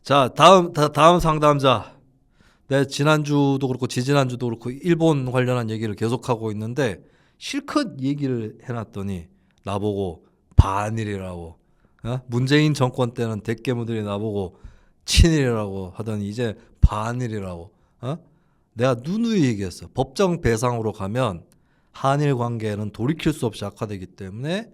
자, 다음 상담자. 내 지난주도 그렇고 지지난주도 그렇고 일본 관련한 얘기를 계속하고 있는데 실컷 얘기를 해놨더니 나보고 반일이라고, 문재인 정권 때는 대깨무들이 나보고 친일이라고 하더니 이제 반일이라고. 내가 누누이 얘기했어. 법정 배상으로 가면 한일 관계는 돌이킬 수 없이 악화되기 때문에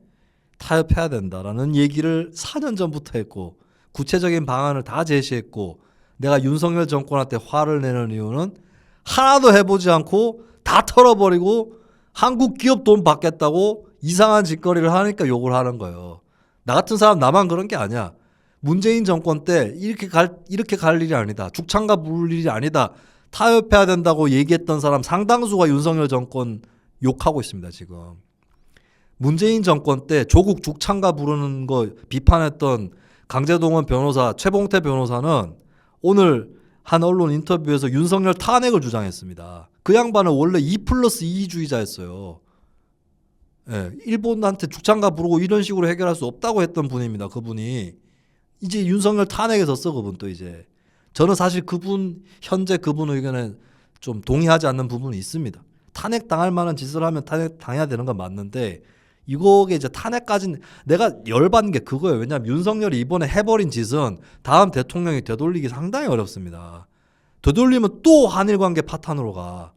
타협해야 된다라는 얘기를 4년 전부터 했고 구체적인 방안을 다 제시했고, 내가 윤석열 정권한테 화를 내는 이유는 하나도 해보지 않고 다 털어버리고 한국 기업 돈 받겠다고 이상한 짓거리를 하니까 욕을 하는 거예요. 나 같은 사람 나만 그런 게 아니야. 문재인 정권 때 이렇게 갈 일이 아니다. 죽창가 부를 일이 아니다. 타협해야 된다고 얘기했던 사람 상당수가 윤석열 정권 욕하고 있습니다, 지금. 문재인 정권 때 조국 죽창가 부르는 거 비판했던 강제동원 변호사, 최봉태 변호사는 오늘 한 언론 인터뷰에서 윤석열 탄핵을 주장했습니다. 그 양반은 원래 2+2주의자였어요. 예, 일본한테 죽창가 부르고 이런 식으로 해결할 수 없다고 했던 분입니다. 그분이 이제 윤석열 탄핵했었어. 그분 또 이제. 저는 사실 현재 그분 의견에 좀 동의하지 않는 부분이 있습니다. 탄핵 당할 만한 짓을 하면 탄핵 당해야 되는 건 맞는데, 이거게 이제 탄핵까지는 내가 열받는 게 그거예요. 왜냐하면 윤석열이 이번에 해버린 짓은 다음 대통령이 되돌리기 상당히 어렵습니다. 되돌리면 또 한일 관계 파탄으로 가.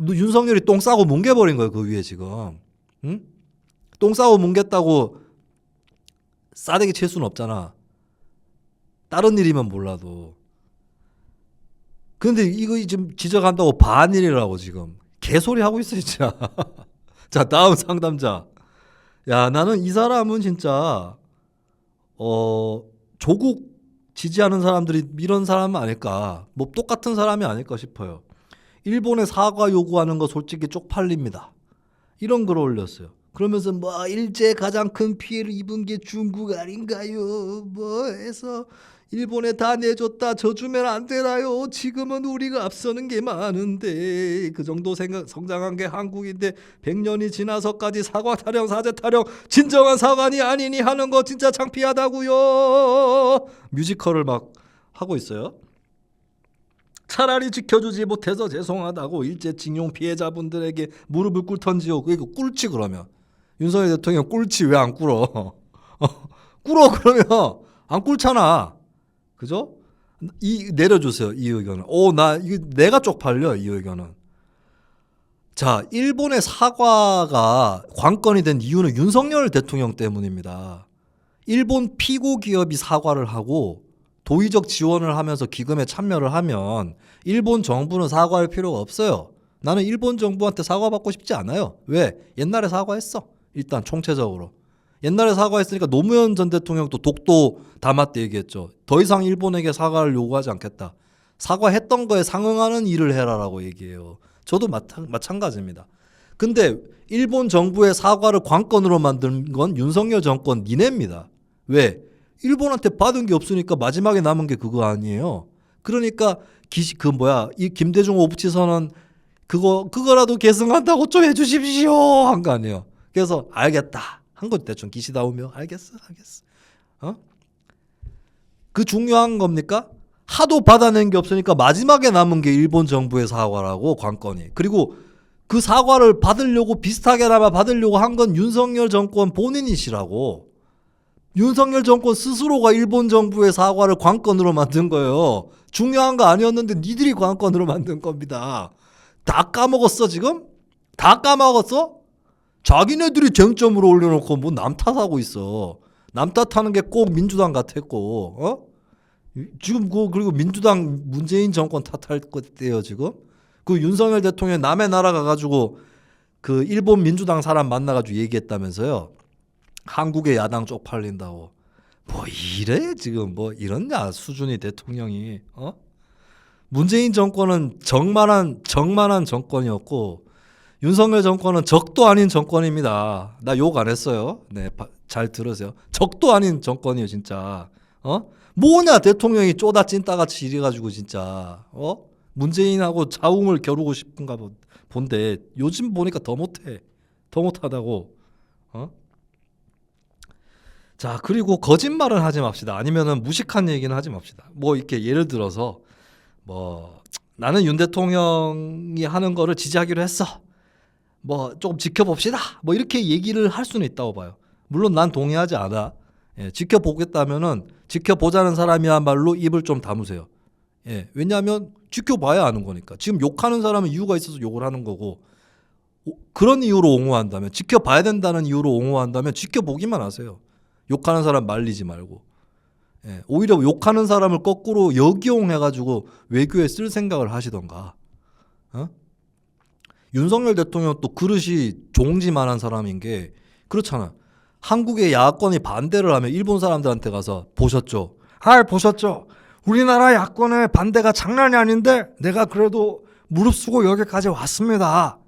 윤석열이 똥 싸고 뭉개버린 거예요, 그 위에 지금. 응? 똥 싸고 뭉갰다고 싸대기 칠 수는 없잖아. 다른 일이면 몰라도. 근데 이거 지금 지적한다고 반일이라고 지금 개소리 하고 있어 진짜. 자, 다음 상담자. 야, 나는 이 사람은 진짜 조국 지지하는 사람들이 이런 사람 아닐까, 뭐 똑같은 사람이 아닐까 싶어요. 일본에 사과 요구하는 거 솔직히 쪽팔립니다. 이런 글을 올렸어요. 그러면서 뭐 일제 가장 큰 피해를 입은 게 중국 아닌가요? 뭐 해서 일본에 다 내줬다 져주면 안 되나요? 지금은 우리가 앞서는 게 많은데 그 정도 성장한 게 한국인데 100년이 지나서까지 사과 타령 사죄 타령 진정한 사관이 아니니 하는 거 진짜 창피하다고요. 뮤지컬을 막 하고 있어요. 차라리 지켜주지 못해서 죄송하다고 일제징용 피해자분들에게 무릎을 꿇던지요. 그게 꿇지. 그러면 윤석열 대통령 꿇지 왜 안 꿇어? 꿇어. 그러면 안 꿇잖아. 그죠? 내려주세요, 이 의견은. 이거 내가 쪽팔려, 이 의견은. 자, 일본의 사과가 관건이 된 이유는 윤석열 대통령 때문입니다. 일본 피고 기업이 사과를 하고 도의적 지원을 하면서 기금에 참여를 하면 일본 정부는 사과할 필요가 없어요. 나는 일본 정부한테 사과받고 싶지 않아요. 왜? 옛날에 사과했어. 일단 총체적으로. 옛날에 사과했으니까 노무현 전 대통령도 독도 담화 때 얘기했죠. 더 이상 일본에게 사과를 요구하지 않겠다. 사과했던 거에 상응하는 일을 해라라고 얘기해요. 저도 마찬가지입니다. 근데 일본 정부의 사과를 관건으로 만든 건 윤석열 정권 니네입니다. 왜? 일본한테 받은 게 없으니까 마지막에 남은 게 그거 아니에요. 그러니까 이 김대중 오부치 선언 그거라도 계승한다고 좀 해주십시오 한 거 아니에요. 그래서 알겠다 한 거 대충 기시다우며 알겠어. 그 중요한 겁니까? 하도 받아낸 게 없으니까 마지막에 남은 게 일본 정부의 사과라고, 관건이. 그리고 그 사과를 받으려고 비슷하게나마 받으려고 한 건 윤석열 정권 본인이시라고. 윤석열 정권 스스로가 일본 정부의 사과를 관건으로 만든 거예요. 중요한 거 아니었는데 니들이 관건으로 만든 겁니다. 다 까먹었어 지금? 다 까먹었어? 자기네들이 쟁점으로 올려놓고 뭐 남 탓하고 있어. 남 탓하는 게 꼭 민주당 같았고, 지금 그리고 민주당 문재인 정권 탓할 것대요 지금. 그 윤석열 대통령 남의 나라 가가지고 그 일본 민주당 사람 만나가지고 얘기했다면서요. 한국의 야당 쪽팔린다고. 뭐 이래 지금 뭐 이러냐 수준이 대통령이. 문재인 정권은 정만한 정권이었고 윤석열 정권은 적도 아닌 정권입니다. 나 욕 안 했어요. 네, 잘 들으세요. 적도 아닌 정권이에요 진짜. 뭐냐 대통령이 쪼다 찐따같이 이래가지고 진짜. 문재인하고 자웅을 겨루고 싶은가 본데 요즘 보니까 더 못하다고. 자, 그리고 거짓말은 하지 맙시다. 아니면은 무식한 얘기는 하지 맙시다. 뭐 이렇게 예를 들어서 뭐 나는 윤 대통령이 하는 거를 지지하기로 했어. 뭐 조금 지켜봅시다. 뭐 이렇게 얘기를 할 수는 있다고 봐요. 물론 난 동의하지 않아. 예, 지켜보겠다면은 지켜보자는 사람이야말로 입을 좀 다무세요. 예, 왜냐하면 지켜봐야 아는 거니까. 지금 욕하는 사람은 이유가 있어서 욕을 하는 거고, 그런 이유로 옹호한다면, 지켜봐야 된다는 이유로 옹호한다면 지켜보기만 하세요. 욕하는 사람 말리지 말고. 예, 오히려 욕하는 사람을 거꾸로 역이용해가지고 외교에 쓸 생각을 하시던가. 어? 윤석열 대통령 또 그릇이 종지만한 사람인 게 그렇잖아. 한국의 야권이 반대를 하면 일본 사람들한테 가서 보셨죠? 아, 보셨죠? 우리나라 야권의 반대가 장난이 아닌데 내가 그래도 무릅쓰고 여기까지 왔습니다.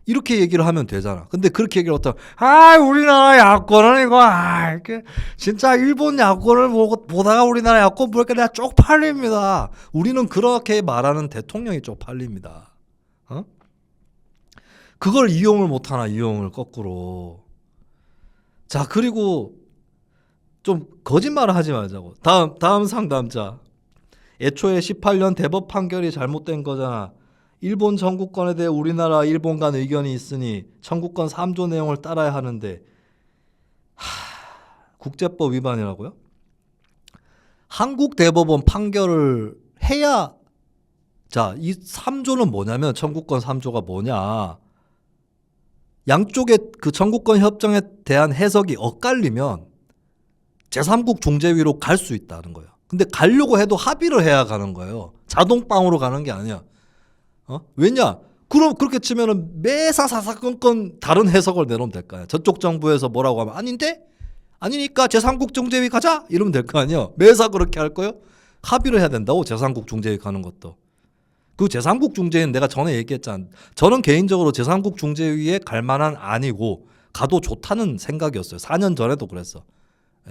이렇게 얘기를 하면 되잖아. 근데 그렇게 얘기를 하면 우리나라 야권은 이거 이렇게 진짜 일본 야권을 보다가 우리나라 야권 보니까 내가 쪽팔립니다. 우리는 그렇게 말하는 대통령이 쪽팔립니다. 어? 그걸 이용을 못하나, 이용을 거꾸로. 자, 그리고 좀 거짓말을 하지 말자고. 다음 상담자. 애초에 18년 대법 판결이 잘못된 거잖아. 일본 청구권에 대해 우리나라 일본 간 의견이 있으니 청구권 3조 내용을 따라야 하는데 국제법 위반이라고요? 한국 대법원 판결을 해야. 자, 이 3조는 뭐냐면, 청구권 3조가 뭐냐, 양쪽의 그 청구권 협정에 대한 해석이 엇갈리면 제3국 중재위로 갈 수 있다는 거예요. 근데 가려고 해도 합의를 해야 가는 거예요. 자동빵으로 가는 게 아니야. 왜냐? 그럼 그렇게 치면은 매사 사사건건 다른 해석을 내놓으면 될 거 아니야. 저쪽 정부에서 뭐라고 하면 아닌데? 아니니까 제3국 중재위 가자? 이러면 될 거 아니야. 매사 그렇게 할 거예요? 합의를 해야 된다고, 제3국 중재위 가는 것도. 그 제3국 중재위는 내가 전에 얘기했잖아. 저는 개인적으로 제3국 중재위에 갈 만한 아니고 가도 좋다는 생각이었어요. 4년 전에도 그랬어.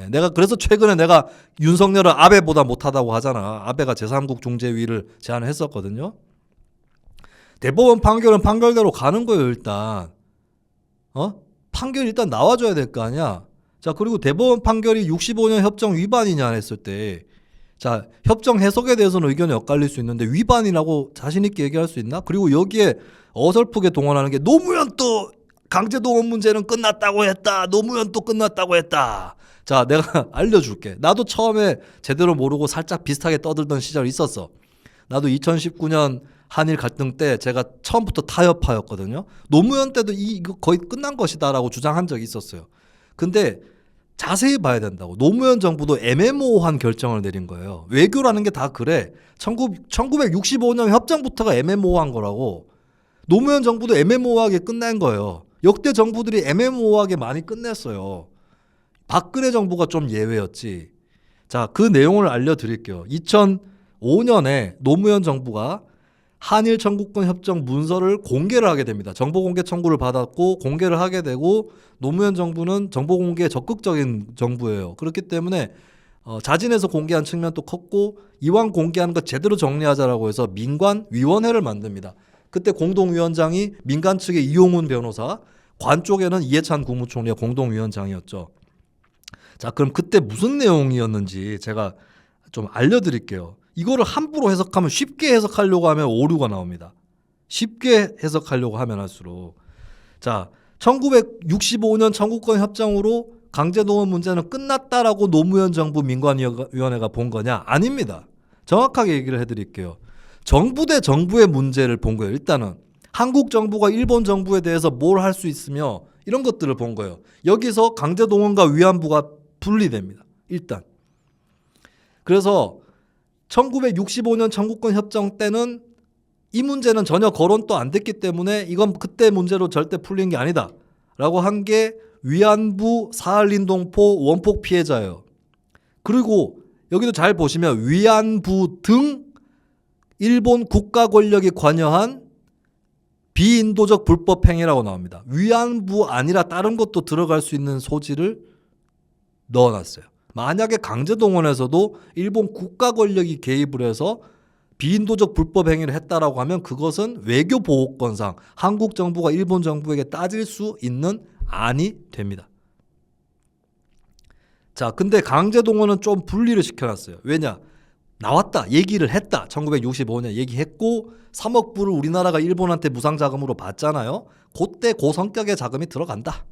내가 그래서 최근에 내가 윤석열을 아베보다 못하다고 하잖아. 아베가 제3국 중재위를 제안했었거든요. 대법원 판결은 판결대로 가는 거예요, 일단. 판결이 일단 나와줘야 될 거 아니야. 자, 그리고 대법원 판결이 65년 협정 위반이냐 했을 때, 자, 협정 해석에 대해서는 의견이 엇갈릴 수 있는데 위반이라고 자신 있게 얘기할 수 있나? 그리고 여기에 어설프게 동원하는 게 노무현 또 강제동원 문제는 끝났다고 했다. 노무현 또 끝났다고 했다. 자, 내가 알려줄게. 나도 처음에 제대로 모르고 살짝 비슷하게 떠들던 시절이 있었어. 나도 2019년 한일 갈등 때 제가 처음부터 타협파였거든요. 노무현 때도 이거 거의 끝난 것이다라고 주장한 적이 있었어요. 근데 자세히 봐야 된다고. 노무현 정부도 애매모호한 결정을 내린 거예요. 외교라는 게 다 그래. 1965년 협정부터가 애매모호한 거라고. 노무현 정부도 애매모호하게 끝낸 거예요. 역대 정부들이 애매모호하게 많이 끝냈어요. 박근혜 정부가 좀 예외였지. 자, 그 내용을 알려드릴게요. 2005년에 노무현 정부가 한일 청구권 협정 문서를 공개를 하게 됩니다. 정보공개 청구를 받았고 공개를 하게 되고, 노무현 정부는 정보공개에 적극적인 정부예요. 그렇기 때문에 자진해서 공개한 측면도 컸고, 이왕 공개하는 거 제대로 정리하자라고 해서 민관위원회를 만듭니다. 그때 공동위원장이 민간 측의 이용훈 변호사, 관 쪽에는 이해찬 국무총리가 공동위원장이었죠. 자, 그럼 그때 무슨 내용이었는지 제가 좀 알려드릴게요. 이거를 함부로 해석하면, 쉽게 해석하려고 하면 오류가 나옵니다. 쉽게 해석하려고 하면 할수록. 자, 1965년 청구권 협정으로 강제동원 문제는 끝났다라고 노무현 정부 민관위원회가 본 거냐? 아닙니다. 정확하게 얘기를 해드릴게요. 정부 대 정부의 문제를 본 거예요. 일단은 한국 정부가 일본 정부에 대해서 뭘 할 수 있으며 이런 것들을 본 거예요. 여기서 강제동원과 위안부가 분리됩니다. 일단. 그래서 1965년 청구권 협정 때는 이 문제는 전혀 거론도 안 됐기 때문에 이건 그때 문제로 절대 풀린 게 아니다 라고 한 게 위안부 사할린동포 원폭 피해자예요. 그리고 여기도 잘 보시면 위안부 등 일본 국가 권력이 관여한 비인도적 불법 행위라고 나옵니다. 위안부 아니라 다른 것도 들어갈 수 있는 소지를 넣어놨어요. 만약에 강제동원에서도 일본 국가 권력이 개입을 해서 비인도적 불법 행위를 했다라고 하면 그것은 외교보호권상 한국 정부가 일본 정부에게 따질 수 있는 안이 됩니다. 자, 근데 강제동원은 좀 분리를 시켜놨어요. 왜냐? 나왔다, 얘기를 했다. 1965년 얘기했고 3억 불을 우리나라가 일본한테 무상자금으로 받잖아요. 그때 그 성격의 자금이 들어갔다.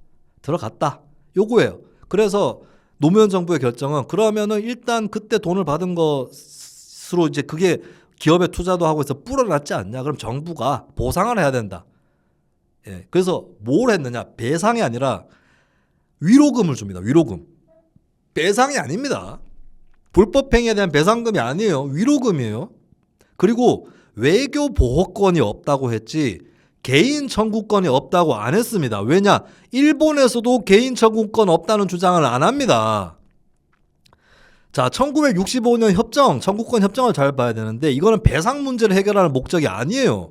요거예요. 그래서 노무현 정부의 결정은 그러면은 일단 그때 돈을 받은 것으로 이제 그게 기업에 투자도 하고 해서 불어났지 않냐? 그럼 정부가 보상을 해야 된다. 예, 그래서 뭘 했느냐? 배상이 아니라 위로금을 줍니다. 위로금. 배상이 아닙니다. 불법행위에 대한 배상금이 아니에요. 위로금이에요. 그리고 외교 보호권이 없다고 했지 개인 청구권이 없다고 안 했습니다. 왜냐? 일본에서도 개인 청구권 없다는 주장을 안 합니다. 자, 1965년 협정, 청구권 협정을 잘 봐야 되는데 이거는 배상 문제를 해결하는 목적이 아니에요.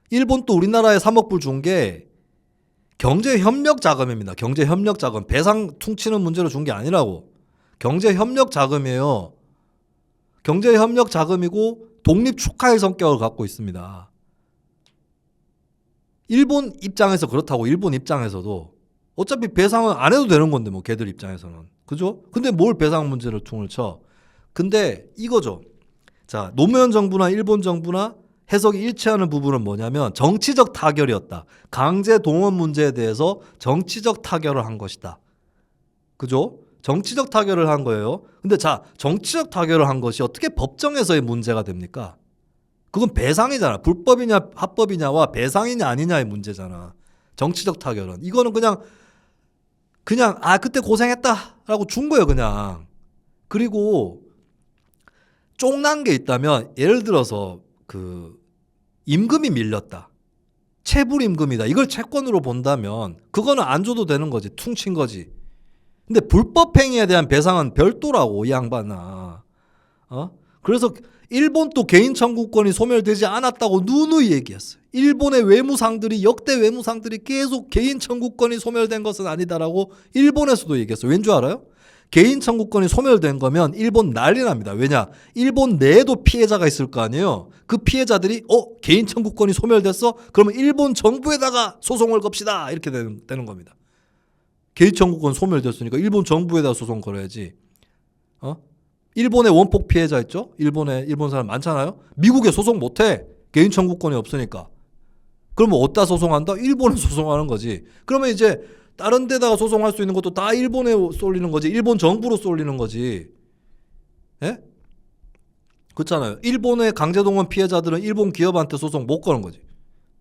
일본 또 우리나라에 3억 불 준 게 경제협력 자금입니다. 경제협력 자금. 배상 퉁치는 문제로 준 게 아니라고. 경제협력 자금이에요. 경제협력 자금이고 독립 축하의 성격을 갖고 있습니다. 일본 입장에서 그렇다고. 일본 입장에서도 어차피 배상은 안 해도 되는 건데 뭐 걔들 입장에서는. 그죠? 근데 뭘 배상 문제를 퉁을 쳐. 근데 이거죠. 자, 노무현 정부나 일본 정부나 해석이 일치하는 부분은 뭐냐면 정치적 타결이었다. 강제 동원 문제에 대해서 정치적 타결을 한 것이다. 그죠? 정치적 타결을 한 거예요. 근데 자, 정치적 타결을 한 것이 어떻게 법정에서의 문제가 됩니까? 그건 배상이잖아. 불법이냐 합법이냐와 배상이냐 아니냐의 문제잖아. 정치적 타결은. 이거는 그냥 그때 고생했다라고 준 거예요, 그냥. 그리고 쫑난 게 있다면 예를 들어서 그 임금이 밀렸다. 체불 임금이다. 이걸 채권으로 본다면 그거는 안 줘도 되는 거지. 퉁친 거지. 근데 불법 행위에 대한 배상은 별도라고, 이 양반아. 그래서 일본도 개인 청구권이 소멸되지 않았다고 누누이 얘기했어요. 일본의 외무상들이 역대 외무상들이 계속 개인 청구권이 소멸된 것은 아니다라고 일본에서도 얘기했어요. 왠 줄 알아요? 개인 청구권이 소멸된 거면 일본 난리 납니다. 왜냐? 일본 내에도 피해자가 있을 거 아니에요. 그 피해자들이 개인 청구권이 소멸됐어? 그러면 일본 정부에다가 소송을 겁시다. 이렇게 되는 겁니다. 개인 청구권 소멸됐으니까 일본 정부에다 소송 걸어야지. 일본의 원폭 피해자 있죠? 일본 사람 많잖아요. 미국에 소송 못해. 개인 청구권이 없으니까. 그러면 어디다 소송한다? 일본에 소송하는 거지. 그러면 이제 다른 데다가 소송할 수 있는 것도 다 일본에 쏠리는 거지. 일본 정부로 쏠리는 거지. 예? 그렇잖아요. 일본의 강제동원 피해자들은 일본 기업한테 소송 못 거는 거지.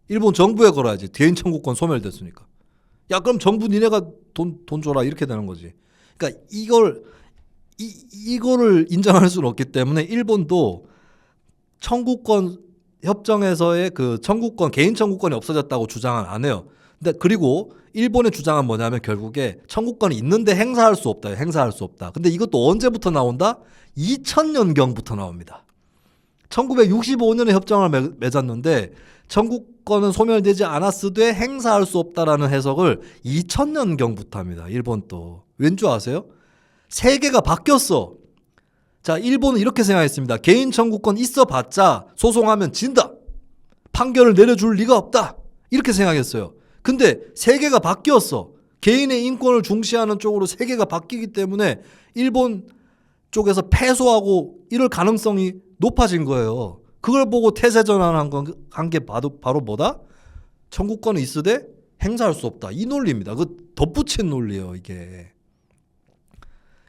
일본 정부에 걸어야지. 개인 청구권 소멸됐으니까. 야, 그럼 정부 니네가 돈 줘라. 이렇게 되는 거지. 그러니까 이거를 인정할 수는 없기 때문에 일본도 청구권 협정에서의 그 청구권, 개인 청구권이 없어졌다고 주장은 안 해요. 근데 그리고 일본의 주장은 뭐냐면 결국에 청구권이 있는데 행사할 수 없다. 행사할 수 없다. 근데 이것도 언제부터 나온다? 2000년경부터 나옵니다. 1965년에 협정을 맺었는데 청구권은 소멸되지 않았으되 행사할 수 없다라는 해석을 2000년경부터 합니다. 일본도. 왠 줄 아세요? 세계가 바뀌었어. 자, 일본은 이렇게 생각했습니다. 개인 청구권 있어봤자 소송하면 진다. 판결을 내려줄 리가 없다. 이렇게 생각했어요. 근데 세계가 바뀌었어. 개인의 인권을 중시하는 쪽으로 세계가 바뀌기 때문에 일본 쪽에서 패소하고 이럴 가능성이 높아진 거예요. 그걸 보고 태세 전환한 게 바로 뭐다? 청구권은 있으되 행사할 수 없다. 이 논리입니다. 그 덧붙인 논리예요, 이게.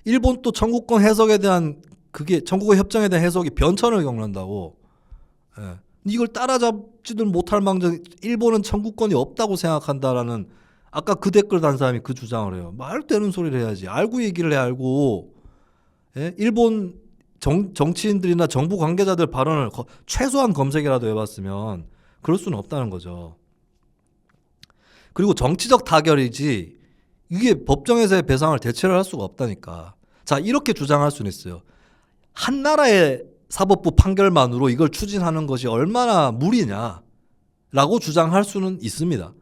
일본 또 청구권 해석에 대한 그게 청구권 협정에 대한 해석이 변천을 겪는다고. 예. 이걸 따라잡지도 못할 망정 일본은 청구권이 없다고 생각한다라는 아까 그 댓글 단 사람이 그 주장을 해요. 말도 되는 소리를 해야지. 알고 얘기를 해. 알고. 예? 일본 정치인들이나 정부 관계자들 발언을 최소한 검색이라도 해봤으면 그럴 수는 없다는 거죠. 그리고 정치적 타결이지 이게 법정에서의 배상을 대체를 할 수가 없다니까. 자, 이렇게 주장할 수는 있어요. 한 나라의 사법부 판결만으로 이걸 추진하는 것이 얼마나 무리냐라고 주장할 수는 있습니다.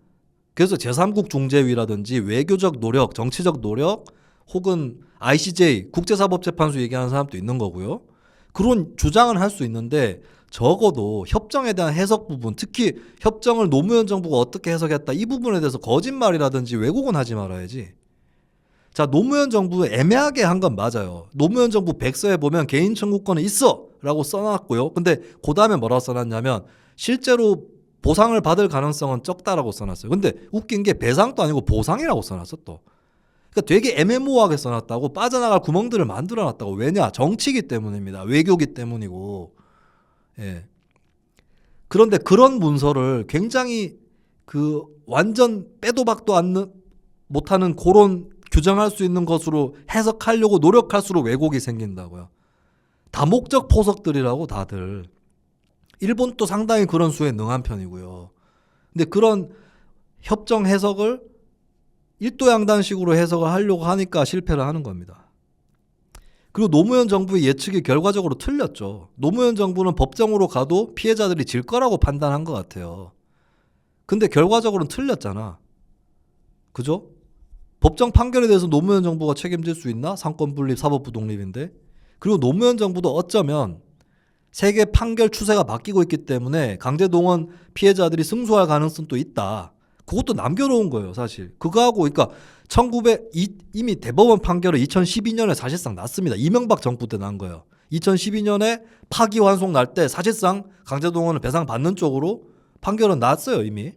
그래서 제3국 중재위라든지 외교적 노력, 정치적 노력 혹은 ICJ, 국제사법재판소 얘기하는 사람도 있는 거고요. 그런 주장은 할 수 있는데 적어도 협정에 대한 해석 부분, 특히 협정을 노무현 정부가 어떻게 해석했다 이 부분에 대해서 거짓말이라든지 왜곡은 하지 말아야지. 자, 노무현 정부 애매하게 한 건 맞아요. 노무현 정부 백서에 보면 개인 청구권은 있어라고 써놨고요. 근데 그 다음에 뭐라고 써놨냐면 실제로 보상을 받을 가능성은 적다라고 써놨어요. 근데 웃긴 게 배상도 아니고 보상이라고 써놨어 또. 그러니까 되게 애매모호하게 써놨다고, 빠져나갈 구멍들을 만들어놨다고. 왜냐? 정치기 때문입니다. 외교기 때문이고. 예. 그런데 그런 문서를 굉장히 그 완전 빼도 박도 못하는 그런 규정할 수 있는 것으로 해석하려고 노력할수록 왜곡이 생긴다고요. 다목적 포석들이라고 다들. 일본도 상당히 그런 수에 능한 편이고요. 근데 그런 협정 해석을 일도양단식으로 해석을 하려고 하니까 실패를 하는 겁니다. 그리고 노무현 정부의 예측이 결과적으로 틀렸죠. 노무현 정부는 법정으로 가도 피해자들이 질 거라고 판단한 것 같아요. 근데 결과적으로는 틀렸잖아. 그죠? 법정 판결에 대해서 노무현 정부가 책임질 수 있나? 상권 분립, 사법부 독립인데. 그리고 노무현 정부도 어쩌면 세계 판결 추세가 바뀌고 있기 때문에 강제동원 피해자들이 승소할 가능성도 있다. 그것도 남겨놓은 거예요, 사실. 그거하고, 그러니까 이미 대법원 판결은 2012년에 사실상 났습니다. 이명박 정부 때 난 거예요. 2012년에 파기환송 날 때 사실상 강제동원을 배상받는 쪽으로 판결은 났어요, 이미.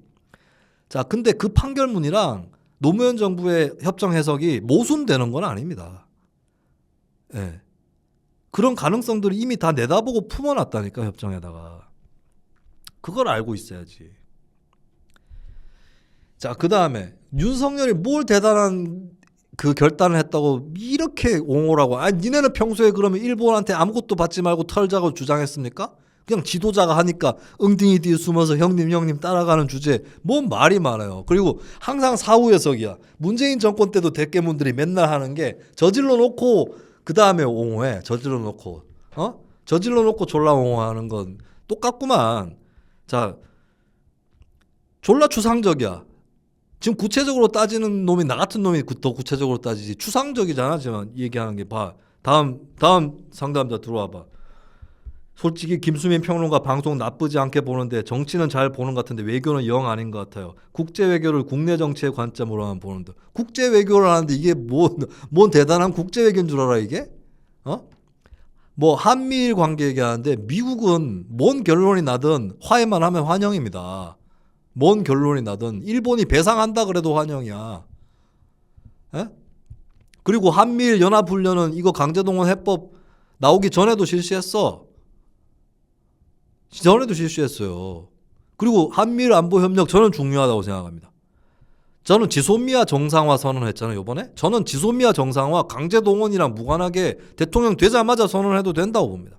자, 근데 그 판결문이랑 노무현 정부의 협정 해석이 모순되는 건 아닙니다. 예. 그런 가능성들을 이미 다 내다보고 품어놨다니까, 협정에다가. 그걸 알고 있어야지. 자, 그 다음에 윤석열이 뭘 대단한 그 결단을 했다고 이렇게 옹호라고. 아니, 니네는 평소에 그러면 일본한테 아무것도 받지 말고 털자고 주장했습니까? 그냥 지도자가 하니까 엉덩이 뒤에 숨어서 형님 따라가는 주제에 뭔 말이 많아요. 그리고 항상 사후해석이야. 문재인 정권 때도 대깨문들이 맨날 하는 게 저질러 놓고 그 다음에 옹호해. 저질러 놓고 저질러 놓고 졸라 옹호하는 건 똑같구만. 자, 졸라 추상적이야. 지금 구체적으로 따지는 놈이 나 같은 놈이 더 구체적으로 따지지. 추상적이잖아. 지금 얘기하는 게. 봐. 다음 상담자 들어와 봐. 솔직히 김수민 평론가 방송 나쁘지 않게 보는데 정치는 잘 보는 것 같은데 외교는 영 아닌 것 같아요. 국제 외교를 국내 정치의 관점으로만 보는데. 국제 외교를 하는데 이게 뭔 대단한 국제 외교인 줄 알아 이게? 뭐 한미일 관계 얘기하는데 미국은 뭔 결론이 나든 화해만 하면 환영입니다. 뭔 결론이 나든 일본이 배상한다 그래도 환영이야. 에? 그리고 한미일 연합훈련은 이거 강제동원 해법 나오기 전에도 실시했어. 실시했어요. 그리고 한미일 안보협력 저는 중요하다고 생각합니다. 저는 지소미아 정상화 선언했잖아요, 이번에. 저는 지소미아 정상화 강제동원이랑 무관하게 대통령 되자마자 선언해도 된다고 봅니다.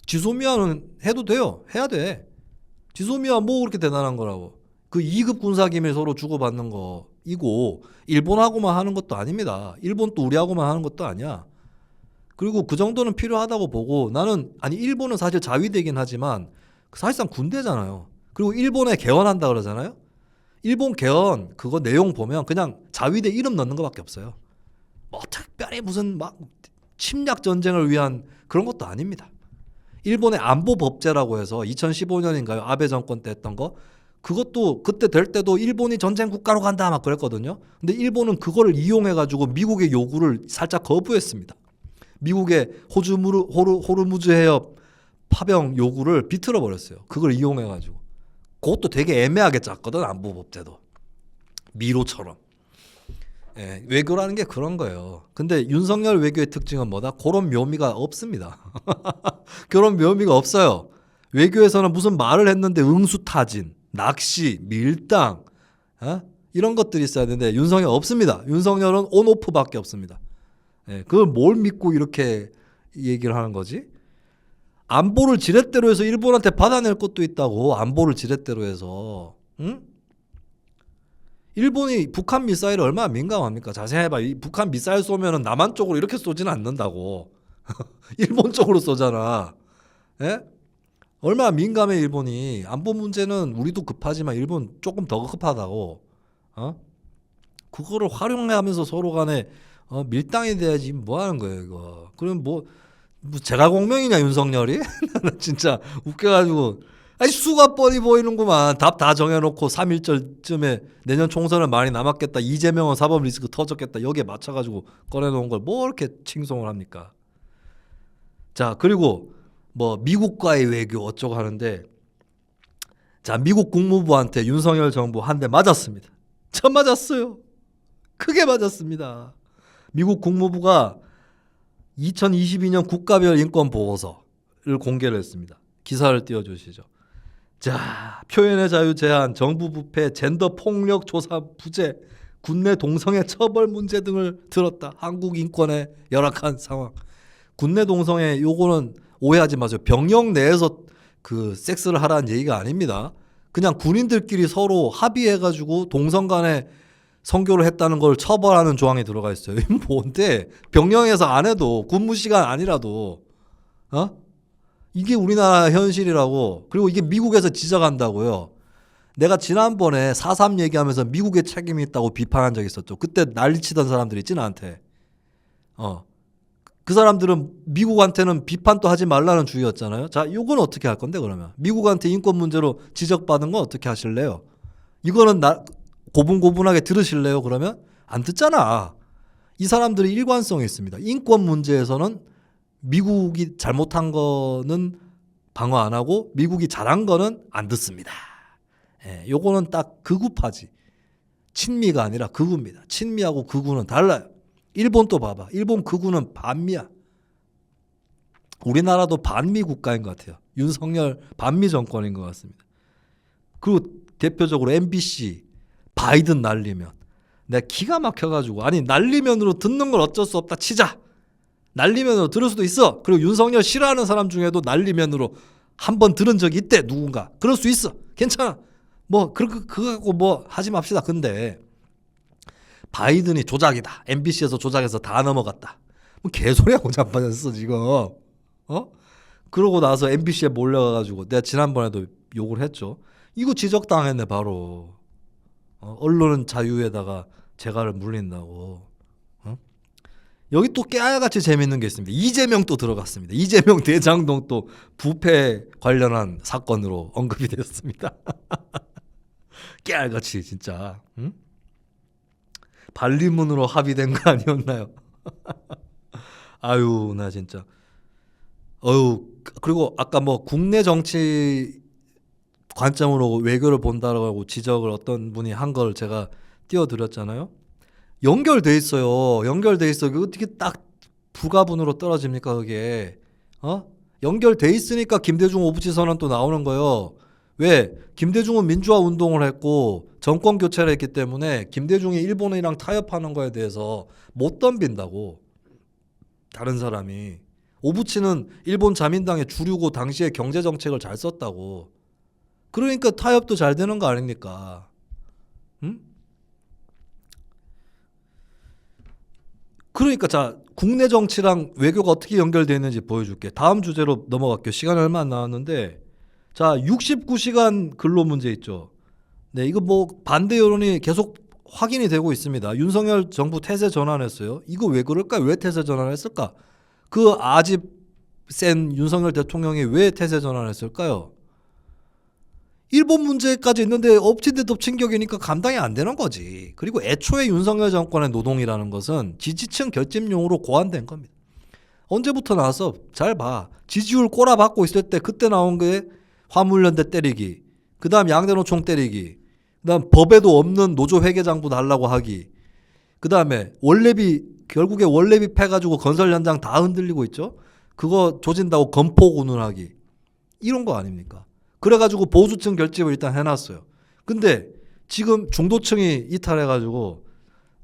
지소미아는 해도 돼요. 해야 돼. 지소미아 뭐 그렇게 대단한 거라고. 그 2급 군사기밀 서로 주고받는 거이고 일본하고만 하는 것도 아닙니다. 일본도 우리하고만 하는 것도 아니야. 그리고 그 정도는 필요하다고 보고 나는 일본은 사실 자위대긴 하지만 사실상 군대잖아요. 그리고 일본에 개헌한다 그러잖아요. 일본 개헌 그거 내용 보면 그냥 자위대 이름 넣는 것밖에 없어요. 뭐 특별히 무슨 막 침략 전쟁을 위한 그런 것도 아닙니다. 일본의 안보법제라고 해서 2015년인가요? 아베 정권 때 했던 거. 그것도 그때 될 때도 일본이 전쟁 국가로 간다 막 그랬거든요. 근데 일본은 그거를 이용해가지고 미국의 요구를 살짝 거부했습니다. 미국의 호르무즈 해협 파병 요구를 비틀어 버렸어요. 그걸 이용해가지고. 그것도 되게 애매하게 짰거든, 안보법제도. 미로처럼. 예, 외교라는 게 그런 거예요. 근데 윤석열 외교의 특징은 뭐다? 그런 묘미가 없습니다. 그런 묘미가 없어요. 외교에서는 무슨 말을 했는데 응수타진, 낚시, 밀당 이런 것들이 있어야 되는데 윤석열 없습니다. 윤석열은 온오프밖에 없습니다. 예, 그걸 뭘 믿고 이렇게 얘기를 하는 거지? 안보를 지렛대로 해서 일본한테 받아낼 것도 있다고. 안보를 지렛대로 해서. 응? 일본이 북한 미사일을 얼마나 민감합니까? 자세히 해봐. 이 북한 미사일 쏘면은 남한 쪽으로 이렇게 쏘지는 않는다고. 일본 쪽으로 쏘잖아. 예? 얼마나 민감해 일본이. 안보 문제는 우리도 급하지만 일본 조금 더 급하다고. 그거를 활용하면서 서로 간에 밀당이 돼야지 뭐 하는 거예요 이거. 그럼 뭐 제갈공명이냐 윤석열이? 진짜 웃겨가지고 아니 수가 뻔히 보이는구만. 답 다 정해놓고 3.1절쯤에 내년 총선은 많이 남았겠다. 이재명은 사법 리스크 터졌겠다. 여기에 맞춰가지고 꺼내놓은 걸 뭐 이렇게 칭송을 합니까? 자, 그리고 뭐 미국과의 외교 어쩌고 하는데, 자, 미국 국무부한테 윤석열 정부 한 대 맞았습니다. 참 맞았어요. 크게 맞았습니다. 미국 국무부가 2022년 국가별 인권 보고서를 공개를 했습니다. 기사를 띄워주시죠. 자, 표현의 자유 제한, 정부 부패, 젠더 폭력 조사 부재, 국내 동성애 처벌 문제 등을 들었다. 한국 인권의 열악한 상황. 국내 동성애 요거는 오해하지 마세요. 병영 내에서 그 섹스를 하라는 얘기가 아닙니다. 그냥 군인들끼리 서로 합의해가지고 동성 간에 성교를 했다는 걸 처벌하는 조항이 들어가 있어요. 이게 뭔데? 병영에서 안 해도 군무 시간 아니라도 이게 우리나라 현실이라고. 그리고 이게 미국에서 지적한다고요. 내가 지난번에 4.3 얘기하면서 미국의 책임이 있다고 비판한 적이 있었죠. 그때 난리치던 사람들이 있지 나한테. 그 사람들은 미국한테는 비판도 하지 말라는 주의였잖아요. 자, 이건 어떻게 할 건데 그러면? 미국한테 인권 문제로 지적받은 건 어떻게 하실래요? 이거는 고분고분하게 들으실래요? 그러면 안 듣잖아. 이 사람들이 일관성이 있습니다. 인권 문제에서는 미국이 잘못한 거는 방어 안 하고 미국이 잘한 거는 안 듣습니다. 요거는 딱 극우파지. 친미가 아니라 극우입니다. 친미하고 극우는 달라요. 일본도 봐봐. 일본 극우는 반미야. 우리나라도 반미 국가인 것 같아요. 윤석열 반미 정권인 것 같습니다. 그리고 대표적으로 MBC 바이든 날리면 내가 기가 막혀가지고, 아니 날리면으로 듣는 건 어쩔 수 없다 치자. 날리면으로 들을 수도 있어. 그리고 윤석열 싫어하는 사람 중에도 날리면으로 한번 들은 적이 있대. 누군가. 그럴 수 있어. 괜찮아. 뭐 그거 갖고 뭐 하지 맙시다. 근데 바이든이 조작이다. MBC에서 조작해서 다 넘어갔다. 뭐 개소리하고 자빠졌어 지금. 그러고 나서 MBC에 몰려가가지고 내가 지난번에도 욕을 했죠. 이거 지적당했네 바로. 언론은 자유에다가 재갈을 물린다고. 여기 또 깨알같이 재밌는 게 있습니다. 이재명 또 들어갔습니다. 이재명 대장동 또 부패 관련한 사건으로 언급이 됐습니다. 깨알같이 진짜. 응? 반리문으로 합의된 거 아니었나요? 아유, 나 진짜. 그리고 아까 뭐 국내 정치 관점으로 외교를 본다라고 지적을 어떤 분이 한 걸 제가 띄워드렸잖아요. 연결돼 있어요. 연결돼 있어. 그 어떻게 딱 불가분으로 떨어집니까 그게? 연결돼 있으니까 김대중 오부치 선언 또 나오는 거예요. 왜? 김대중은 민주화 운동을 했고 정권 교체를 했기 때문에 김대중이 일본이랑 타협하는 거에 대해서 못 덤빈다고. 다른 사람이. 오부치는 일본 자민당의 주류고 당시에 경제 정책을 잘 썼다고. 그러니까 타협도 잘 되는 거 아닙니까? 응? 그러니까 자, 국내 정치랑 외교가 어떻게 연결되어 있는지 보여줄게. 다음 주제로 넘어갈게요. 시간이 얼마 안 남았는데, 자, 69시간 근로 문제 있죠. 네, 이거 뭐 반대 여론이 계속 확인이 되고 있습니다. 윤석열 정부 태세 전환했어요. 이거 왜 그럴까? 왜 태세 전환했을까? 그 아집 센 윤석열 대통령이 왜 태세 전환했을까요? 일본 문제까지 있는데 엎친 데 덮친 격이니까 감당이 안 되는 거지. 그리고 애초에 윤석열 정권의 노동이라는 것은 지지층 결집용으로 고안된 겁니다. 언제부터 나와서 잘 봐. 지지율 꼬라박고 있을 때 그때 나온 게 화물연대 때리기, 그 다음 양대노총 때리기, 그 다음 법에도 없는 노조 회계장부 달라고 하기, 그 다음에 원래비, 결국에 원래비 패가지고 건설 현장 다 흔들리고 있죠. 그거 조진다고 건폭 운운하기, 이런 거 아닙니까? 그래가지고 보수층 결집을 일단 해놨어요. 근데 지금 중도층이 이탈해가지고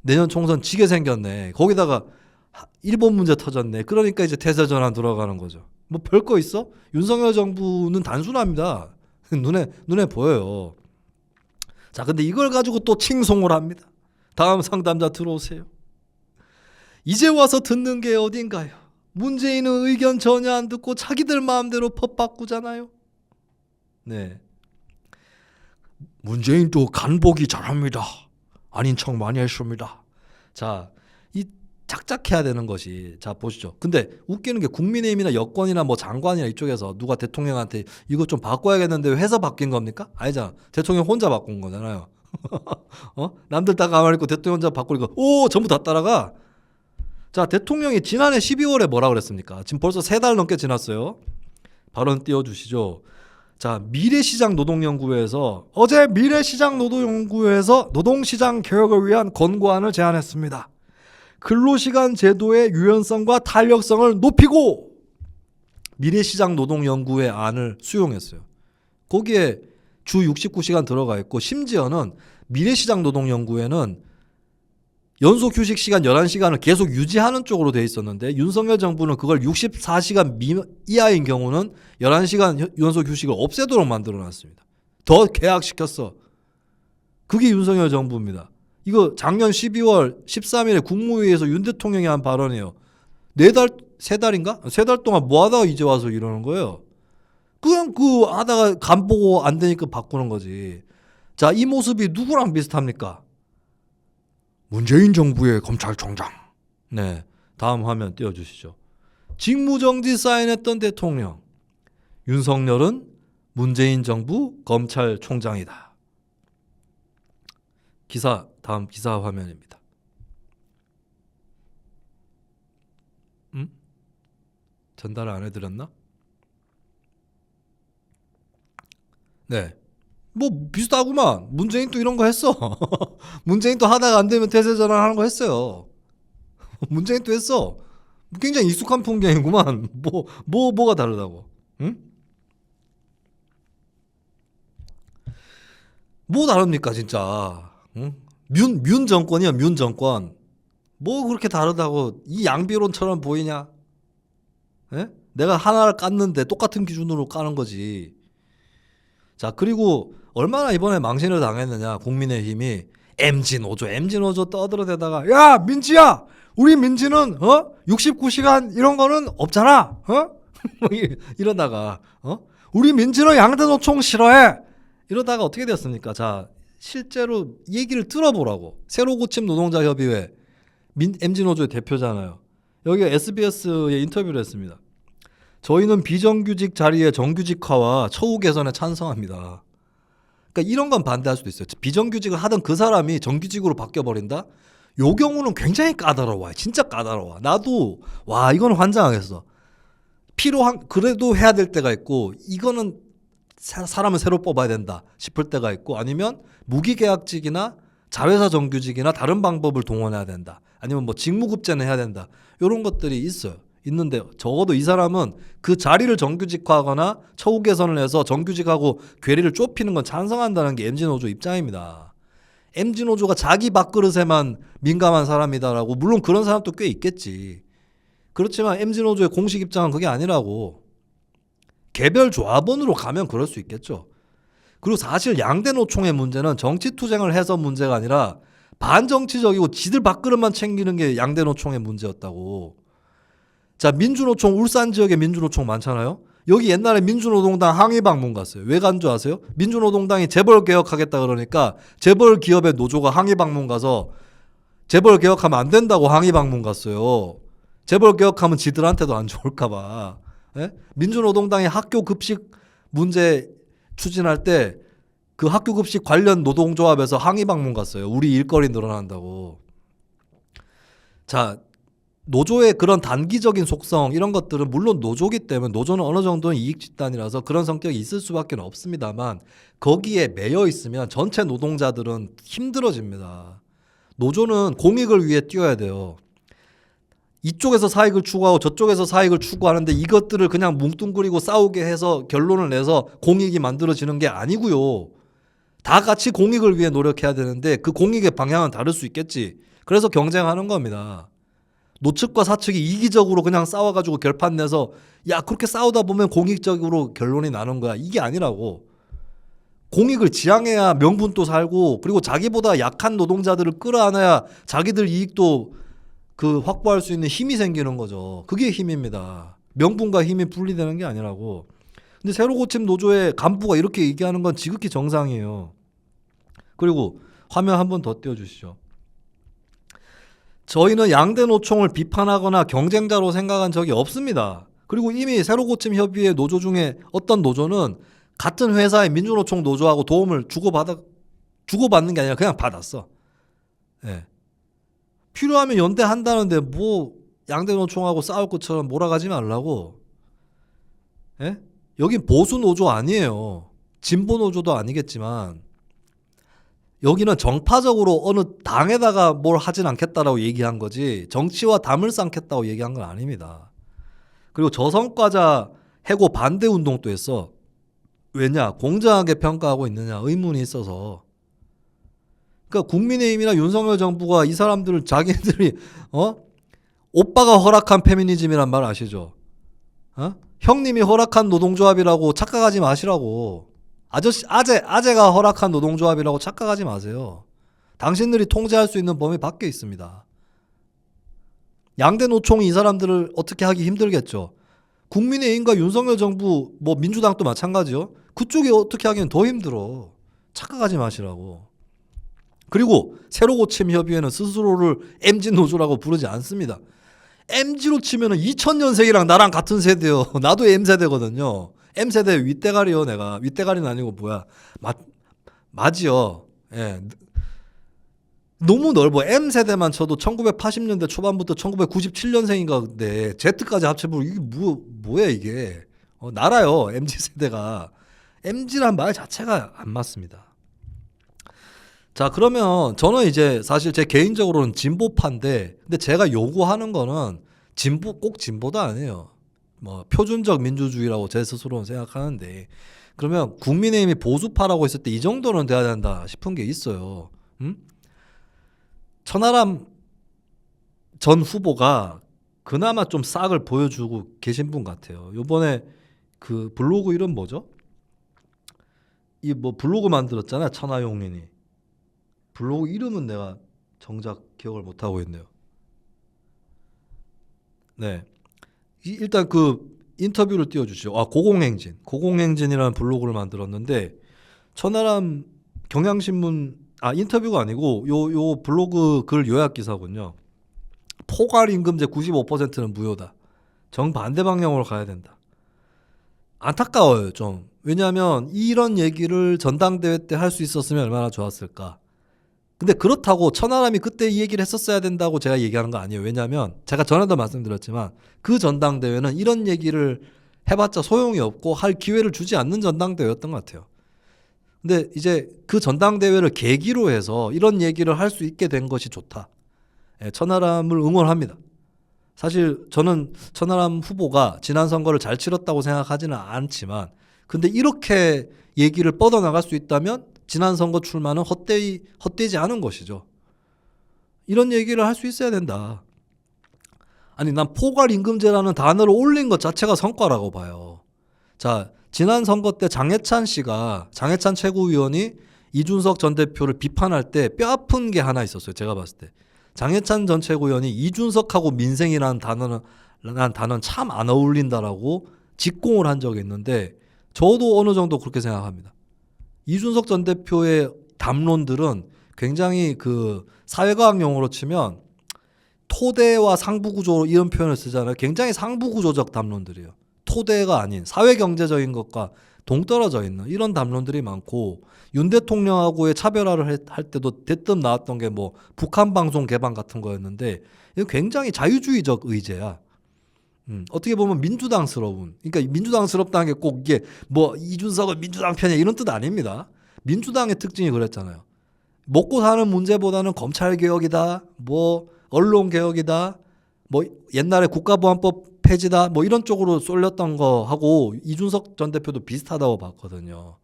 내년 총선 지게 생겼네. 거기다가 일본 문제 터졌네. 그러니까 이제 태세 전환 들어가는 거죠. 뭐 별거 있어? 윤석열 정부는 단순합니다. 눈에 보여요. 자, 근데 이걸 가지고 또 칭송을 합니다. 다음 상담자 들어오세요. 이제 와서 듣는 게 어딘가요? 문재인은 의견 전혀 안 듣고 자기들 마음대로 법 바꾸잖아요. 네. 문재인도 간보기 잘합니다. 아닌 척 많이 했습니다. 자, 착착해야 되는 것이. 자 보시죠. 근데 웃기는 게 국민의힘이나 여권이나 뭐 장관이나 이쪽에서 누가 대통령한테 이거 좀 바꿔야겠는데 왜 해서 바뀐 겁니까? 아니잖아. 대통령 혼자 바꾼 거잖아요. 남들 다 가만히 있고 대통령 혼자 바꾸니까 오 전부 다 따라가. 자 대통령이 지난해 12월에 뭐라 그랬습니까? 지금 벌써 3달 넘게 지났어요. 발언 띄워주시죠. 자 미래시장 노동연구회에서 어제 미래시장 노동연구회에서 노동시장 개혁을 위한 권고안을 제안했습니다. 근로시간 제도의 유연성과 탄력성을 높이고 미래시장 노동연구회 안을 수용했어요. 거기에 주 69시간 들어가 있고 심지어는 미래시장 노동연구회는 연속 휴식 시간 11시간을 계속 유지하는 쪽으로 돼 있었는데 윤석열 정부는 그걸 64시간 이하인 경우는 11시간 연속 휴식을 없애도록 만들어놨습니다. 더 계약시켰어. 그게 윤석열 정부입니다. 이거 작년 12월 13일에 국무회의에서 윤 대통령이 한 발언이에요. 3달인가? 3달 동안 뭐 하다가 이제 와서 이러는 거예요. 그냥 하다가 간 보고 안 되니까 바꾸는 거지. 자, 이 모습이 누구랑 비슷합니까? 문재인 정부의 검찰총장. 네, 다음 화면 띄워주시죠. 직무정지 사인했던 대통령. 윤석열은 문재인 정부 검찰총장이다. 다음 기사 화면입니다. 전달을 안 해드렸나? 네. 뭐 비슷하구만. 문재인도 이런 거 했어. 문재인도 하다가 안 되면 대세 전환하는 거 했어요. 문재인도 했어. 굉장히 익숙한 풍경이구만. 뭐가 다르다고? 응? 뭐 다릅니까 진짜? 응? 민 정권이야 민 정권. 뭐 그렇게 다르다고 이 양비론처럼 보이냐? 에? 내가 하나를 깠는데 똑같은 기준으로 까는 거지. 자 그리고 얼마나 이번에 망신을 당했느냐. 국민의힘이 MZ노조 떠들어대다가 야 민지야 우리 민지는 69시간 이런 거는 없잖아. 이러다가 우리 민지는 양대 노총 싫어해. 이러다가 어떻게 됐습니까? 자 실제로 얘기를 들어보라고. 새로 고침 노동자 협의회 MZ노조의 대표잖아요. 여기 SBS에 인터뷰를 했습니다. 저희는 비정규직 자리의 정규직화와 처우 개선에 찬성합니다. 그러니까 이런 건 반대할 수도 있어요. 비정규직을 하던 그 사람이 정규직으로 바뀌어버린다? 요 경우는 굉장히 까다로워요. 진짜 까다로워. 나도 와 이건 환장하겠어. 그래도 해야 될 때가 있고 이거는 사람을 새로 뽑아야 된다 싶을 때가 있고 아니면 무기계약직이나 자회사 정규직이나 다른 방법을 동원해야 된다. 아니면 뭐 직무급제는 해야 된다. 이런 것들이 있어요. 있는데 적어도 이 사람은 그 자리를 정규직화하거나 처우 개선을 해서 정규직하고 괴리를 좁히는 건 찬성한다는 게 MZ노조 입장입니다. MZ노조가 자기 밥그릇에만 민감한 사람이다라고. 물론 그런 사람도 꽤 있겠지. 그렇지만 MZ노조의 공식 입장은 그게 아니라고. 개별 조합원으로 가면 그럴 수 있겠죠. 그리고 사실 양대 노총의 문제는 정치투쟁을 해서 문제가 아니라 반정치적이고 지들 밥그릇만 챙기는 게 양대 노총의 문제였다고. 자 민주노총 울산 지역에 민주노총 많잖아요. 여기 옛날에 민주노동당 항의 방문 갔어요. 왜 간 줄 아세요? 민주노동당이 재벌 개혁하겠다 그러니까 재벌 기업의 노조가 항의 방문 가서 재벌 개혁하면 안 된다고 항의 방문 갔어요. 재벌 개혁하면 지들한테도 안 좋을까 봐. 예? 민주노동당이 학교 급식 문제 추진할 때 그 학교 급식 관련 노동조합에서 항의 방문 갔어요. 우리 일거리 늘어난다고. 자 노조의 그런 단기적인 속성 이런 것들은 물론 노조기 때문에 노조는 어느 정도는 이익 집단이라서 그런 성격이 있을 수밖에 없습니다만 거기에 매여 있으면 전체 노동자들은 힘들어집니다. 노조는 공익을 위해 뛰어야 돼요. 이쪽에서 사익을 추구하고 저쪽에서 사익을 추구하는데 이것들을 그냥 뭉뚱그리고 싸우게 해서 결론을 내서 공익이 만들어지는 게 아니고요. 다 같이 공익을 위해 노력해야 되는데 그 공익의 방향은 다를 수 있겠지. 그래서 경쟁하는 겁니다. 노측과 사측이 이기적으로 그냥 싸워가지고 결판 내서 야 그렇게 싸우다 보면 공익적으로 결론이 나는 거야. 이게 아니라고. 공익을 지향해야 명분도 살고 그리고 자기보다 약한 노동자들을 끌어안아야 자기들 이익도 확보할 수 있는 힘이 생기는 거죠. 그게 힘입니다. 명분과 힘이 분리되는 게 아니라고. 근데 새로 고침 노조의 간부가 이렇게 얘기하는 건 지극히 정상이에요. 그리고 화면 한 번 더 띄워주시죠. 저희는 양대 노총을 비판하거나 경쟁자로 생각한 적이 없습니다. 그리고 이미 새로고침 협의회 노조 중에 어떤 노조는 같은 회사의 민주노총 노조하고 도움을 주고받는 게 아니라 그냥 받았어. 예. 필요하면 연대한다는데 뭐 양대 노총하고 싸울 것처럼 몰아가지 말라고. 예? 여긴 보수 노조 아니에요. 진보 노조도 아니겠지만 여기는 정파적으로 어느 당에다가 뭘 하진 않겠다라고 얘기한 거지 정치와 담을 쌓겠다고 얘기한 건 아닙니다. 그리고 저성과자 해고 반대 운동도 했어. 왜냐? 공정하게 평가하고 있느냐 의문이 있어서. 그러니까 국민의힘이나 윤석열 정부가 이 사람들을 자기들이 오빠가 허락한 페미니즘이란 말 아시죠? 형님이 허락한 노동조합이라고 착각하지 마시라고. 아재가 허락한 노동조합이라고 착각하지 마세요. 당신들이 통제할 수 있는 범위 밖에 있습니다. 양대 노총이 이 사람들을 어떻게 하기 힘들겠죠. 국민의힘과 윤석열 정부, 뭐 민주당도 마찬가지요. 그쪽이 어떻게 하기는 더 힘들어. 착각하지 마시라고. 그리고 새로고침협의회는 스스로를 MZ노조라고 부르지 않습니다. MZ로 치면은 2000년생이랑 나랑 같은 세대요. 나도 M세대거든요. M세대 윗대가리요, 내가. 윗대가리는 아니고 뭐야. 맞이요. 예. 너무 넓어. M세대만 쳐도 1980년대 초반부터 1997년생인가 근데 Z까지 합쳐보면 이게 뭐야 이게. 나라요. MZ세대가. MZ란 말 자체가 안 맞습니다. 자, 그러면 저는 이제 사실 제 개인적으로는 진보파인데 근데 제가 요구하는 거는 꼭 진보도 아니에요. 뭐 표준적 민주주의라고 제 스스로는 생각하는데 그러면 국민의힘이 보수파라고 했을 때 이 정도는 돼야 된다 싶은 게 있어요. 천하람 전 후보가 그나마 좀 싹을 보여주고 계신 분 같아요. 요번에 그 블로그 이름 뭐죠? 이 뭐 블로그 만들었잖아요. 천하용린이. 블로그 이름은 내가 정작 기억을 못하고 있네요. 네. 일단 그 인터뷰를 띄워주시죠. 고공행진이라는 블로그를 만들었는데 천하람 경향신문 인터뷰가 아니고 요 블로그 글 요약 기사군요. 포괄임금제 95%는 무효다. 정반대 방향으로 가야 된다. 안타까워요 좀. 왜냐하면 이런 얘기를 전당대회 때 할 수 있었으면 얼마나 좋았을까. 근데 그렇다고 천하람이 그때 이 얘기를 했었어야 된다고 제가 얘기하는 거 아니에요. 왜냐하면 제가 전에도 말씀드렸지만 그 전당대회는 이런 얘기를 해봤자 소용이 없고 할 기회를 주지 않는 전당대회였던 것 같아요. 근데 이제 그 전당대회를 계기로 해서 이런 얘기를 할 수 있게 된 것이 좋다. 천하람을 응원합니다. 사실 저는 천하람 후보가 지난 선거를 잘 치렀다고 생각하지는 않지만 근데 이렇게 얘기를 뻗어나갈 수 있다면 지난 선거 출마는 헛되지 않은 것이죠. 이런 얘기를 할 수 있어야 된다. 아니 난 포괄임금제라는 단어를 올린 것 자체가 성과라고 봐요. 자, 지난 선거 때 장해찬 최고위원이 이준석 전 대표를 비판할 때 뼈아픈 게 하나 있었어요. 제가 봤을 때. 장해찬 전 최고위원이 이준석하고 민생이라는 단어는 참 안 어울린다라고 직공을 한 적이 있는데 저도 어느 정도 그렇게 생각합니다. 이준석 전 대표의 담론들은 굉장히 그 사회과학 용어로 치면 토대와 상부구조 이런 표현을 쓰잖아요. 굉장히 상부구조적 담론들이에요. 토대가 아닌 사회경제적인 것과 동떨어져 있는 이런 담론들이 많고 윤 대통령하고의 차별화를 할 때도 대뜸 나왔던 게 뭐 북한 방송 개방 같은 거였는데 이거 굉장히 자유주의적 의제야. 어떻게 보면 민주당스러운. 그러니까 민주당스럽다는 게 꼭 이게 뭐 이준석은 민주당 편이야 이런 뜻 아닙니다. 민주당의 특징이 그랬잖아요. 먹고 사는 문제보다는 검찰 개혁이다, 뭐 언론 개혁이다, 뭐 옛날에 국가보안법 폐지다, 뭐 이런 쪽으로 쏠렸던 거 하고 이준석 전 대표도 비슷하다고 봤거든요.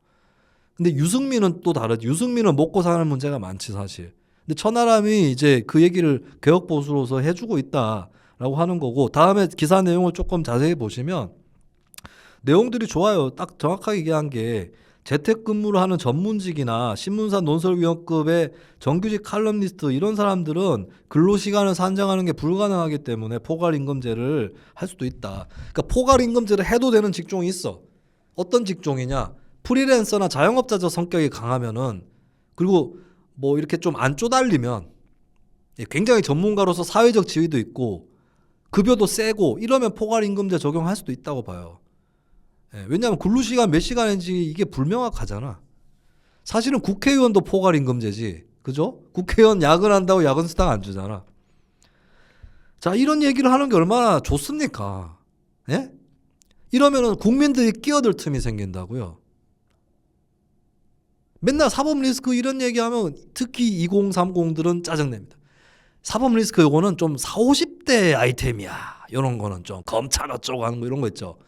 근데 유승민은 또 다르지. 유승민은 먹고 사는 문제가 많지 사실. 근데 천하람이 이제 그 얘기를 개혁 보수로서 해주고 있다라고 하는 거고 다음에 기사 내용을 조금 자세히 보시면 내용들이 좋아요. 딱 정확하게 얘기한 게 재택근무를 하는 전문직이나 신문사 논설위원급의 정규직 칼럼니스트 이런 사람들은 근로시간을 산정하는 게 불가능하기 때문에 포괄임금제를 할 수도 있다. 그러니까 포괄임금제를 해도 되는 직종이 있어. 어떤 직종이냐? 프리랜서나 자영업자적 성격이 강하면은 그리고 뭐 이렇게 좀 안 쪼달리면 굉장히 전문가로서 사회적 지위도 있고 급여도 세고 이러면 포괄임금제 적용할 수도 있다고 봐요. 왜냐하면 근로시간 몇 시간인지 이게 불명확하잖아. 사실은 국회의원도 포괄임금제지. 그죠? 국회의원 야근한다고 야근 수당 안 주잖아. 자, 이런 얘기를 하는 게 얼마나 좋습니까? 예? 이러면은 국민들이 끼어들 틈이 생긴다고요. 맨날 사법 리스크 이런 얘기하면 특히 2030들은 짜증냅니다. 사법 리스크 요거는 좀 40, 50대 아이템이야. 이런 거는 좀 검찰 어쩌고 하는 거 이런 거 있죠.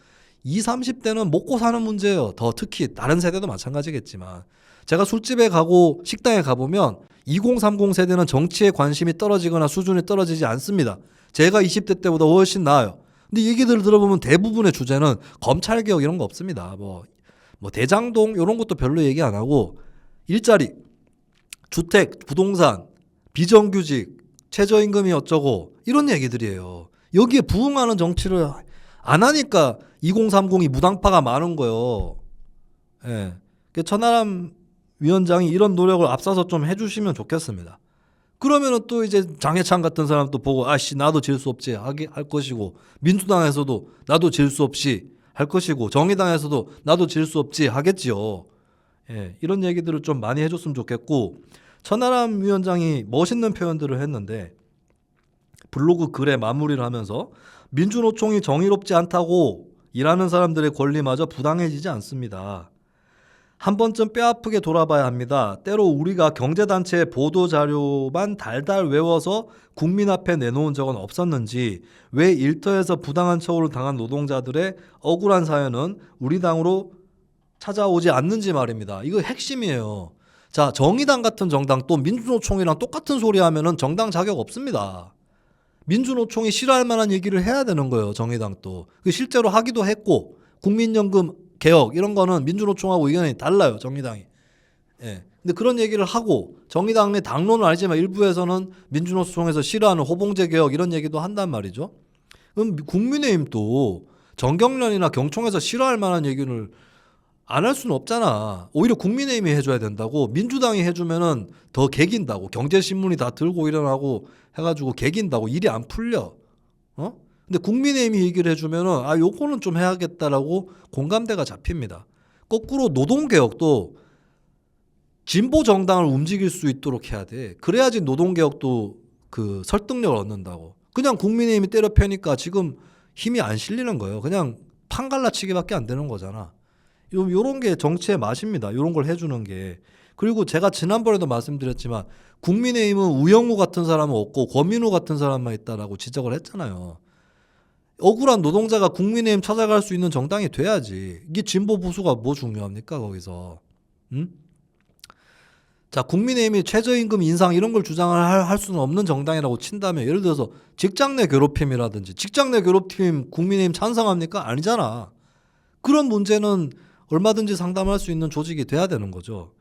20, 30대는 먹고 사는 문제예요. 더 특히 다른 세대도 마찬가지겠지만 제가 술집에 가고 식당에 가보면 2030 세대는 정치에 관심이 떨어지거나 수준이 떨어지지 않습니다. 제가 20대 때보다 훨씬 나아요. 근데 얘기들을 들어보면 대부분의 주제는 검찰개혁 이런 거 없습니다. 뭐 대장동 이런 것도 별로 얘기 안 하고 일자리, 주택, 부동산, 비정규직, 최저임금이 어쩌고 이런 얘기들이에요. 여기에 부응하는 정치를 안 하니까 2030이 무당파가 많은 거예요. 예. 천하람 위원장이 이런 노력을 앞서서 좀 해주시면 좋겠습니다. 그러면은 또 이제 장해찬 같은 사람도 보고 아씨 나도 질 수 없지 할 것이고 민주당에서도 나도 질 수 없이 할 것이고 정의당에서도 나도 질 수 없지 하겠지요. 예, 이런 얘기들을 좀 많이 해줬으면 좋겠고 천하람 위원장이 멋있는 표현들을 했는데 블로그 글에 마무리를 하면서 민주노총이 정의롭지 않다고 일하는 사람들의 권리마저 부당해지지 않습니다. 한 번쯤 뼈아프게 돌아봐야 합니다. 때로 우리가 경제단체의 보도자료만 달달 외워서 국민 앞에 내놓은 적은 없었는지 왜 일터에서 부당한 처우를 당한 노동자들의 억울한 사연은 우리 당으로 찾아오지 않는지 말입니다. 이거 핵심이에요. 자, 정의당 같은 정당 또 민주노총이랑 똑같은 소리 하면은 정당 자격 없습니다. 민주노총이 싫어할 만한 얘기를 해야 되는 거예요. 정의당도. 실제로 하기도 했고 국민연금 개혁 이런 거는 민주노총하고 의견이 달라요. 정의당이. 예. 근데 그런 얘기를 하고 정의당의 당론은 알지만 일부에서는 민주노총에서 싫어하는 호봉제 개혁 이런 얘기도 한단 말이죠. 그럼 국민의힘도 정경련이나 경총에서 싫어할 만한 얘기를 안 할 수는 없잖아. 오히려 국민의힘이 해줘야 된다고. 민주당이 해주면은 더 개긴다고. 경제신문이 다 들고 일어나고 해가지고 개긴다고. 일이 안 풀려. 근데 국민의힘이 얘기를 해주면은 요거는 좀 해야겠다라고 공감대가 잡힙니다. 거꾸로 노동개혁도 진보 정당을 움직일 수 있도록 해야 돼. 그래야지 노동개혁도 그 설득력을 얻는다고. 그냥 국민의힘이 때려 패니까 지금 힘이 안 실리는 거예요. 그냥 판갈라치기밖에 안 되는 거잖아. 요런 게 정치의 맛입니다. 요런 걸 해주는 게. 그리고 제가 지난번에도 말씀드렸지만 국민의힘은 우영우 같은 사람은 없고 권민우 같은 사람만 있다라고 지적을 했잖아요. 억울한 노동자가 국민의힘 찾아갈 수 있는 정당이 돼야지. 이게 진보 보수가 뭐 중요합니까 거기서. 응? 자, 국민의힘이 최저임금 인상 이런 걸 주장을 할 수는 없는 정당이라고 친다면 예를 들어서 직장 내 괴롭힘이라든지 직장 내 괴롭힘 국민의힘 찬성합니까? 아니잖아. 그런 문제는 얼마든지 상담할 수 있는 조직이 돼야 되는 거죠.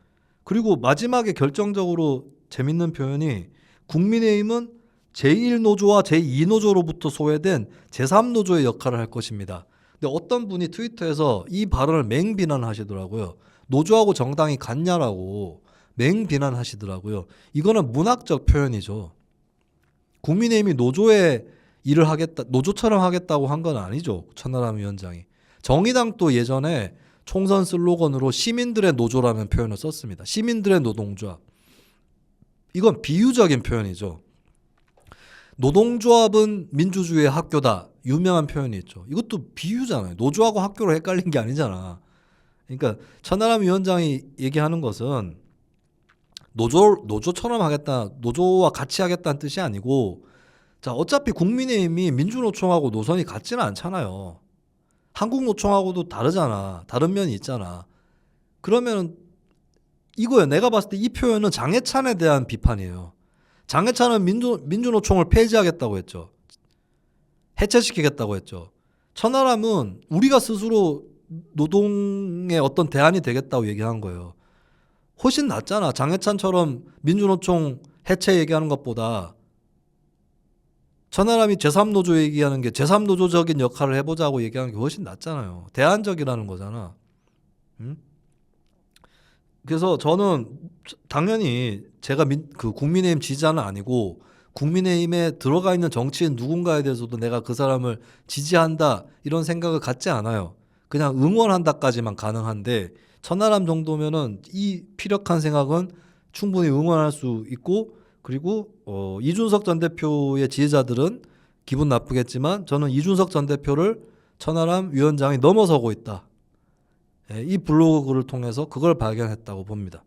그리고 마지막에 결정적으로 재밌는 표현이 국민의힘은 제1노조와 제2노조로부터 소외된 제3노조의 역할을 할 것입니다. 근데 어떤 분이 트위터에서 이 발언을 맹비난하시더라고요. 노조하고 정당이 같냐라고 맹비난하시더라고요. 이거는 문학적 표현이죠. 국민의힘이 노조의 일을 하겠다, 노조처럼 하겠다고 한 건 아니죠. 천하람 위원장이. 정의당도 예전에 총선 슬로건으로 시민들의 노조라는 표현을 썼습니다. 시민들의 노동조합. 이건 비유적인 표현이죠. 노동조합은 민주주의의 학교다. 유명한 표현이 있죠. 이것도 비유잖아요. 노조하고 학교를 헷갈린 게 아니잖아. 그러니까 천하람 위원장이 얘기하는 것은 노조처럼 하겠다, 노조와 같이 하겠다는 뜻이 아니고, 자, 어차피 국민의힘이 민주노총하고 노선이 같지는 않잖아요. 한국노총하고도 다르잖아. 다른 면이 있잖아. 그러면 이거예요. 내가 봤을 때 이 표현은 장해찬에 대한 비판이에요. 장해찬은 민주노총을 폐지하겠다고 했죠. 해체시키겠다고 했죠. 천하람은 우리가 스스로 노동의 어떤 대안이 되겠다고 얘기한 거예요. 훨씬 낫잖아. 장해찬처럼 민주노총 해체 얘기하는 것보다 천하람이 제3노조 얘기하는 게 제3노조적인 역할을 해보자고 얘기하는 게 훨씬 낫잖아요. 대안적이라는 거잖아. 응? 그래서 저는 당연히 제가 국민의힘 지지자는 아니고 국민의힘에 들어가 있는 정치인 누군가에 대해서도 내가 그 사람을 지지한다 이런 생각을 갖지 않아요. 그냥 응원한다까지만 가능한데 천하람 정도면은 이 피력한 생각은 충분히 응원할 수 있고 그리고 이준석 전 대표의 지지자들은 기분 나쁘겠지만 저는 이준석 전 대표를 천하람 위원장이 넘어서고 있다. 이 블로그를 통해서 그걸 발견했다고 봅니다.